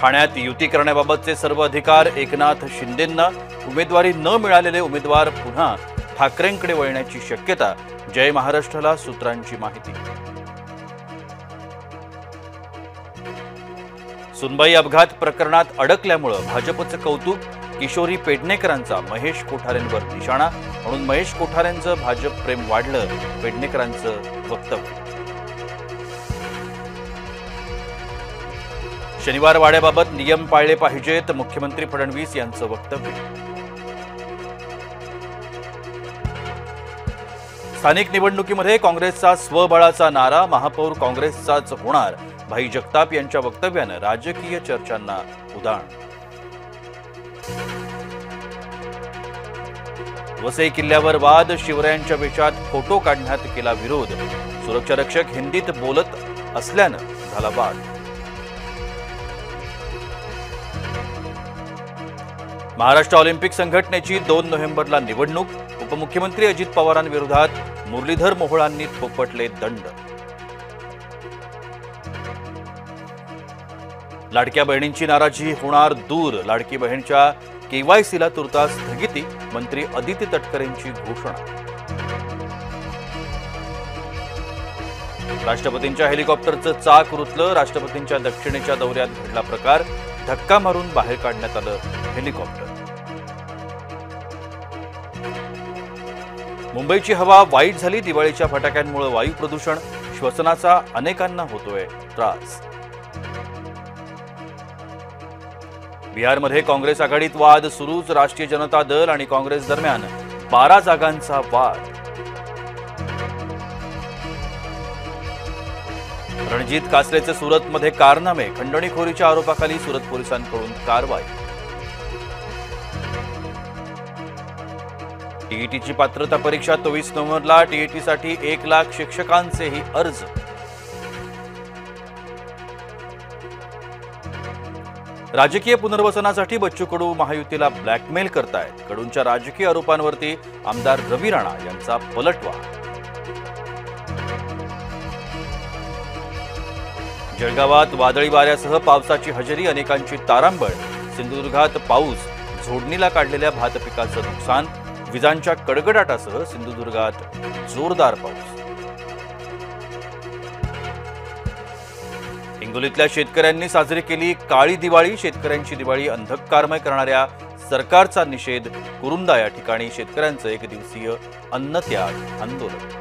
ठाण्यात युती करण्याबाबतचे सर्व अधिकार एकनाथ शिंदेंना, उमेदवारी न मिळालेले उमेदवार पुन्हा ठाकरेंकडे वळण्याची शक्यता, जय महाराष्ट्राला सूत्रांची माहिती। सुनबाई अपघात प्रकरणात अडकल्यामुळे भाजपचं कौतुक, किशोरी पेडणेकरांचा महेश कोठारेंवर निशाणा, म्हणून महेश कोठारेंचं भाजप प्रेम वाढलं, पेडणेकरांचं वक्तव्य। शनिवार वाड्याबाबत नियम पाळले पाहिजेत, मुख्यमंत्री फडणवीस यांचं वक्तव्य। स्थानिक निवडणुकीमध्ये काँग्रेसचा स्वबळाचा नारा, महापौर काँग्रेसचाच होणार, भाई जगताप यांच्या वक्तव्यानं राजकीय चर्चांना उधाण। वसई किल्ल्यावर वाद, शिवरायांच्या वेशात फोटो काढण्यात केला विरोध, सुरक्षारक्षक हिंदीत बोलत असल्यानं झाला वाद। महाराष्ट्र ऑलिम्पिक संघटनेची 2 नोव्हेंबरला निवडणूक, उपमुख्यमंत्री अजित पवारांविरोधात मुरलीधर मोहोळांनी थोपटले दंड। लाडक्या बहिणींची नाराजी होणार दूर, लाडकी बहिणीच्या केवायसीला तुर्तास स्थगिती, मंत्री अदिती तटकरेंची घोषणा। राष्ट्रपतींच्या हेलिकॉप्टरचं चाक रुतलं, राष्ट्रपतींच्या दक्षिणेच्या दौऱ्यात घडला प्रकार, धक्का मारून बाहेर काढण्यात आलं हेलिकॉप्टर। मुंबईची हवा वाईट झाली, दिवाळीच्या फटाक्यांमुळे वायू प्रदूषण, श्वसनाचा अनेकांना होतोय त्रास। बिहारमध्ये काँग्रेस आघाडीत वाद सुरूच, राष्ट्रीय जनता दल आणि काँग्रेस दरम्यान 12 जागांचा वाद। रणजित कासरेचे सुरतमध्ये कारनामे, खंडणीखोरीच्या आरोपाखाली सुरत पोलिसांकडून कारवाई। टीईटीची पात्रता परीक्षा 24 नोव्हेंबरला, टीईटीसाठी 1 लाख शिक्षकांचेही अर्ज। राजकीय पुनर्वसनासाठी बच्चू कडू महायुतीला ब्लॅकमेल करतायत, कडूंच्या राजकीय आरोपांवरती आमदार रवी राणा यांचा पलटवार। जळगावात वादळी वाऱ्यासह पावसाची हजेरी, अनेकांची तारांबळ, सिंधुदुर्गात पाऊस, झोडणीला काढलेल्या भात पिकाचं नुकसान, विजांच्या कडकडाटासह सिंधुदुर्गात जोरदार पाऊस। हिंगोलीतल्या शेतकऱ्यांनी साजरी केली काळी दिवाळी, शेतकऱ्यांची दिवाळी अंधकारमय करणाऱ्या सरकारचा निषेध, कुरुंदा या ठिकाणी शेतकऱ्यांचं 1 दिवसीय अन्नत्याग आंदोलन।